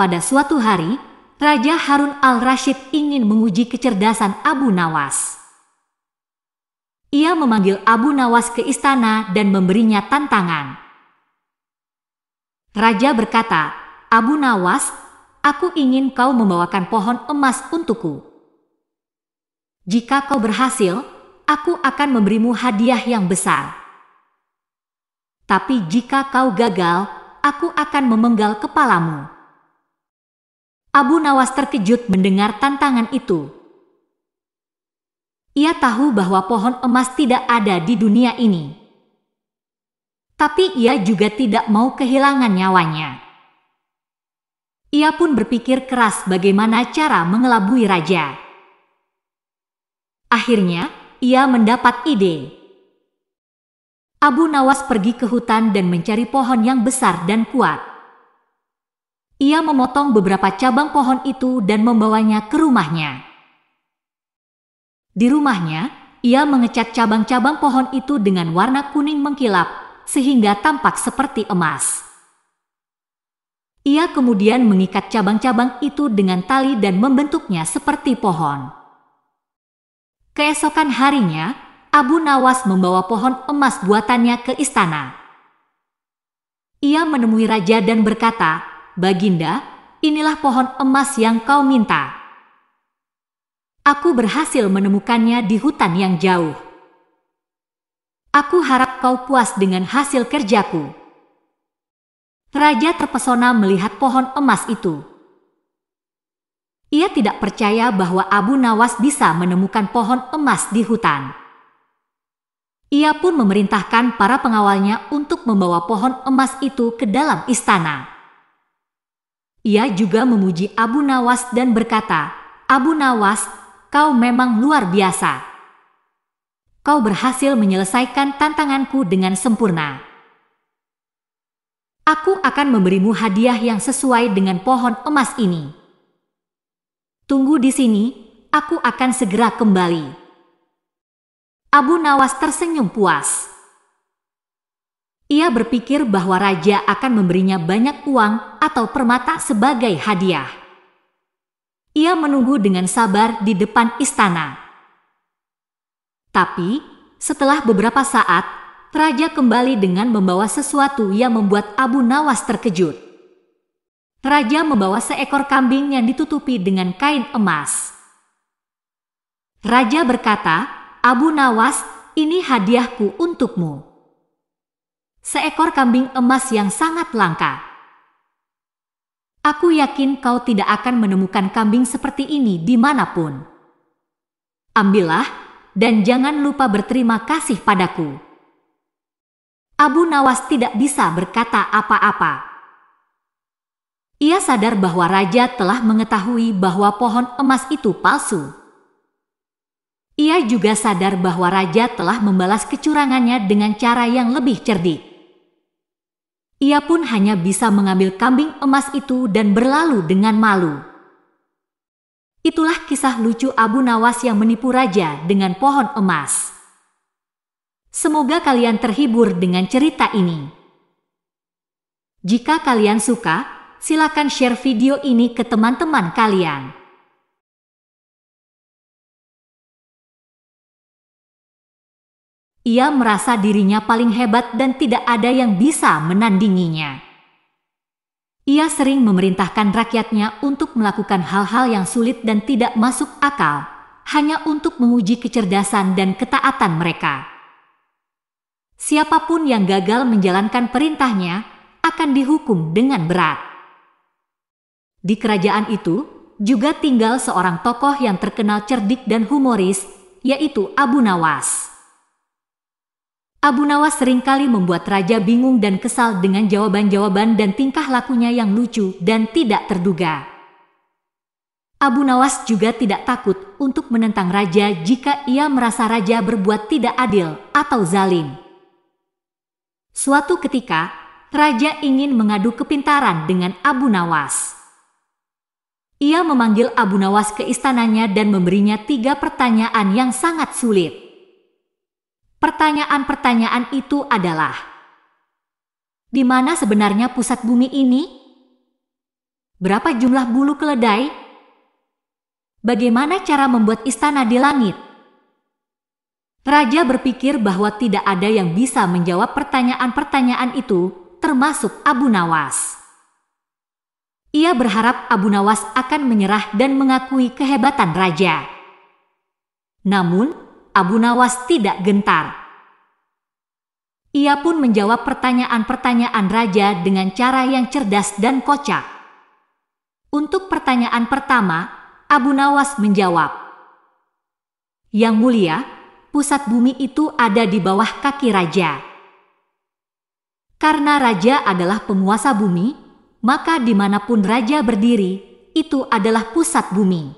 Pada suatu hari, Raja Harun al-Rasyid ingin menguji kecerdasan Abu Nawas. Ia memanggil Abu Nawas ke istana dan memberinya tantangan. Raja berkata, "Abu Nawas, aku ingin kau membawakan pohon emas untukku. Jika kau berhasil, aku akan memberimu hadiah yang besar. Tapi jika kau gagal, aku akan memenggal kepalamu." Abu Nawas terkejut mendengar tantangan itu. Ia tahu bahwa pohon emas tidak ada di dunia ini. Tapi ia juga tidak mau kehilangan nyawanya. Ia pun berpikir keras bagaimana cara mengelabui raja. Akhirnya, ia mendapat ide. Abu Nawas pergi ke hutan dan mencari pohon yang besar dan kuat. Ia memotong beberapa cabang pohon itu dan membawanya ke rumahnya. Di rumahnya, ia mengecat cabang-cabang pohon itu dengan warna kuning mengkilap, sehingga tampak seperti emas. Ia kemudian mengikat cabang-cabang itu dengan tali dan membentuknya seperti pohon. Keesokan harinya, Abu Nawas membawa pohon emas buatannya ke istana. Ia menemui raja dan berkata, "Baginda, inilah pohon emas yang kau minta. Aku berhasil menemukannya di hutan yang jauh. Aku harap kau puas dengan hasil kerjaku." Raja terpesona melihat pohon emas itu. Ia tidak percaya bahwa Abu Nawas bisa menemukan pohon emas di hutan. Ia pun memerintahkan para pengawalnya untuk membawa pohon emas itu ke dalam istana. Ia juga memuji Abu Nawas dan berkata, "Abu Nawas, kau memang luar biasa. Kau berhasil menyelesaikan tantanganku dengan sempurna. Aku akan memberimu hadiah yang sesuai dengan pohon emas ini. Tunggu di sini, aku akan segera kembali." Abu Nawas tersenyum puas. Ia berpikir bahwa raja akan memberinya banyak uang atau permata sebagai hadiah. Ia menunggu dengan sabar di depan istana. Tapi, setelah beberapa saat, raja kembali dengan membawa sesuatu yang membuat Abu Nawas terkejut. Raja membawa seekor kambing yang ditutupi dengan kain emas. Raja berkata, "Abu Nawas, ini hadiahku untukmu. Seekor kambing emas yang sangat langka. Aku yakin kau tidak akan menemukan kambing seperti ini dimanapun. Ambillah, dan jangan lupa berterima kasih padaku." Abu Nawas tidak bisa berkata apa-apa. Ia sadar bahwa raja telah mengetahui bahwa pohon emas itu palsu. Ia juga sadar bahwa raja telah membalas kecurangannya dengan cara yang lebih cerdik. Ia pun hanya bisa mengambil kambing emas itu dan berlalu dengan malu. Itulah kisah lucu Abu Nawas yang menipu raja dengan pohon emas. Semoga kalian terhibur dengan cerita ini. Jika kalian suka, silakan share video ini ke teman-teman kalian. Ia merasa dirinya paling hebat dan tidak ada yang bisa menandinginya. Ia sering memerintahkan rakyatnya untuk melakukan hal-hal yang sulit dan tidak masuk akal, hanya untuk menguji kecerdasan dan ketaatan mereka. Siapapun yang gagal menjalankan perintahnya akan dihukum dengan berat. Di kerajaan itu juga tinggal seorang tokoh yang terkenal cerdik dan humoris, yaitu Abu Nawas. Abu Nawas seringkali membuat raja bingung dan kesal dengan jawaban-jawaban dan tingkah lakunya yang lucu dan tidak terduga. Abu Nawas juga tidak takut untuk menentang raja jika ia merasa raja berbuat tidak adil atau zalim. Suatu ketika, raja ingin mengadu kepintaran dengan Abu Nawas. Ia memanggil Abu Nawas ke istananya dan memberinya 3 pertanyaan yang sangat sulit. Pertanyaan-pertanyaan itu adalah: di mana sebenarnya pusat bumi ini? Berapa jumlah bulu keledai? Bagaimana cara membuat istana di langit? Raja berpikir bahwa tidak ada yang bisa menjawab pertanyaan-pertanyaan itu, termasuk Abu Nawas. Ia berharap Abu Nawas akan menyerah dan mengakui kehebatan raja. Namun, Abu Nawas tidak gentar. Ia pun menjawab pertanyaan-pertanyaan raja dengan cara yang cerdas dan kocak. Untuk pertanyaan pertama, Abu Nawas menjawab, "Yang mulia, pusat bumi itu ada di bawah kaki raja. Karena raja adalah penguasa bumi, maka dimanapun raja berdiri, itu adalah pusat bumi."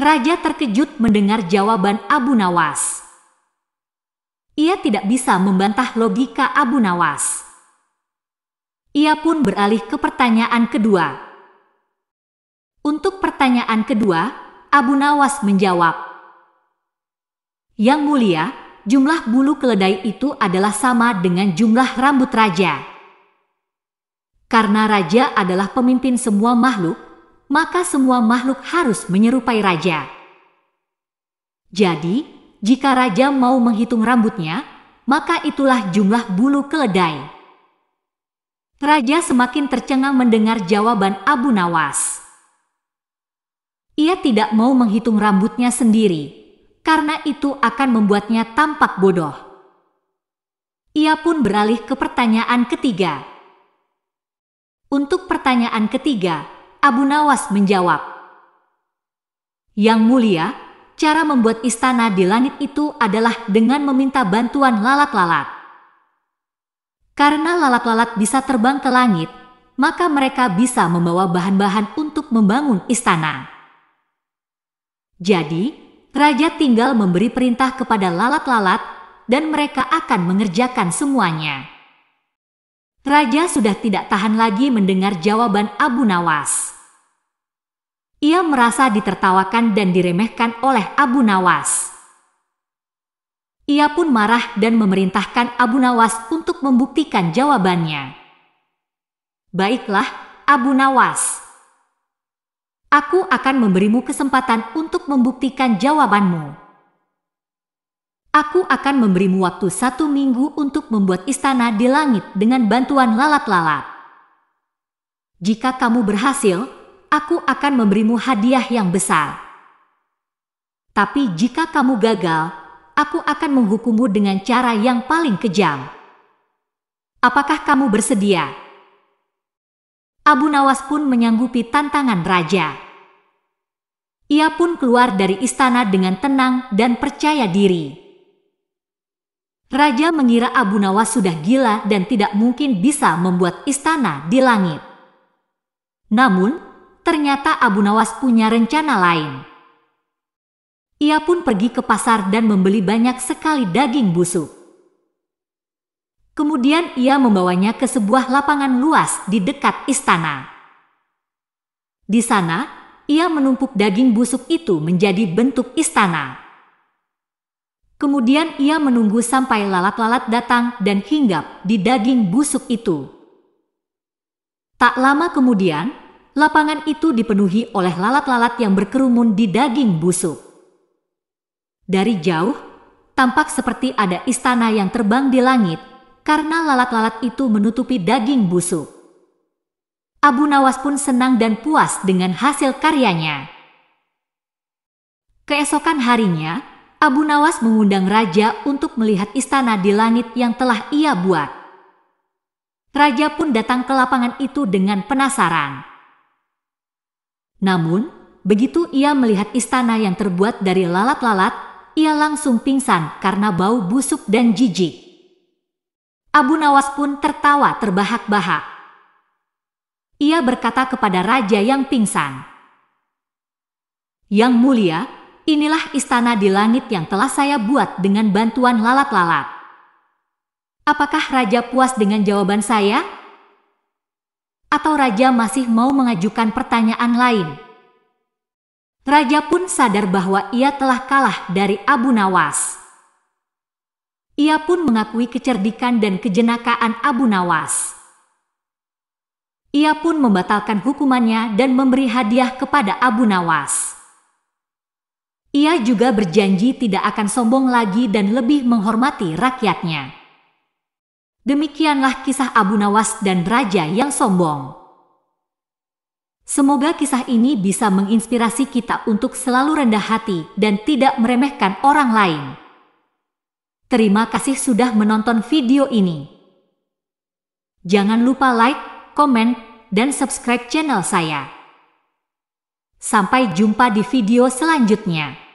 Raja terkejut mendengar jawaban Abu Nawas. Ia tidak bisa membantah logika Abu Nawas. Ia pun beralih ke pertanyaan kedua. Untuk pertanyaan kedua, Abu Nawas menjawab, "Yang mulia, jumlah bulu keledai itu adalah sama dengan jumlah rambut raja. Karena raja adalah pemimpin semua makhluk, maka semua makhluk harus menyerupai raja. Jadi, jika raja mau menghitung rambutnya, maka itulah jumlah bulu keledai." Raja semakin tercengang mendengar jawaban Abu Nawas. Ia tidak mau menghitung rambutnya sendiri, karena itu akan membuatnya tampak bodoh. Ia pun beralih ke pertanyaan ketiga. Untuk pertanyaan ketiga, Abu Nawas menjawab, "Yang mulia, cara membuat istana di langit itu adalah dengan meminta bantuan lalat-lalat. Karena lalat-lalat bisa terbang ke langit, maka mereka bisa membawa bahan-bahan untuk membangun istana. Jadi, raja tinggal memberi perintah kepada lalat-lalat dan mereka akan mengerjakan semuanya." Raja sudah tidak tahan lagi mendengar jawaban Abu Nawas. Ia merasa ditertawakan dan diremehkan oleh Abu Nawas. Ia pun marah dan memerintahkan Abu Nawas untuk membuktikan jawabannya. "Baiklah, Abu Nawas. Aku akan memberimu kesempatan untuk membuktikan jawabanmu. Aku akan memberimu waktu 1 minggu untuk membuat istana di langit dengan bantuan lalat-lalat. Jika kamu berhasil, aku akan memberimu hadiah yang besar. Tapi jika kamu gagal, aku akan menghukummu dengan cara yang paling kejam. Apakah kamu bersedia?" Abu Nawas pun menyanggupi tantangan raja. Ia pun keluar dari istana dengan tenang dan percaya diri. Raja mengira Abu Nawas sudah gila dan tidak mungkin bisa membuat istana di langit. Namun, ternyata Abu Nawas punya rencana lain. Ia pun pergi ke pasar dan membeli banyak sekali daging busuk. Kemudian ia membawanya ke sebuah lapangan luas di dekat istana. Di sana, ia menumpuk daging busuk itu menjadi bentuk istana. Kemudian ia menunggu sampai lalat-lalat datang dan hinggap di daging busuk itu. Tak lama kemudian, lapangan itu dipenuhi oleh lalat-lalat yang berkerumun di daging busuk. Dari jauh, tampak seperti ada istana yang terbang di langit, karena lalat-lalat itu menutupi daging busuk. Abu Nawas pun senang dan puas dengan hasil karyanya. Keesokan harinya, Abu Nawas mengundang raja untuk melihat istana di langit yang telah ia buat. Raja pun datang ke lapangan itu dengan penasaran. Namun, begitu ia melihat istana yang terbuat dari lalat-lalat, ia langsung pingsan karena bau busuk dan jijik. Abu Nawas pun tertawa terbahak-bahak. Ia berkata kepada raja yang pingsan, "Yang mulia, inilah istana di langit yang telah saya buat dengan bantuan lalat-lalat. Apakah raja puas dengan jawaban saya? Atau raja masih mau mengajukan pertanyaan lain?" Raja pun sadar bahwa ia telah kalah dari Abu Nawas. Ia pun mengakui kecerdikan dan kejenakaan Abu Nawas. Ia pun membatalkan hukumannya dan memberi hadiah kepada Abu Nawas. Ia juga berjanji tidak akan sombong lagi dan lebih menghormati rakyatnya. Demikianlah kisah Abu Nawas dan raja yang sombong. Semoga kisah ini bisa menginspirasi kita untuk selalu rendah hati dan tidak meremehkan orang lain. Terima kasih sudah menonton video ini. Jangan lupa like, komen, dan subscribe channel saya. Sampai jumpa di video selanjutnya.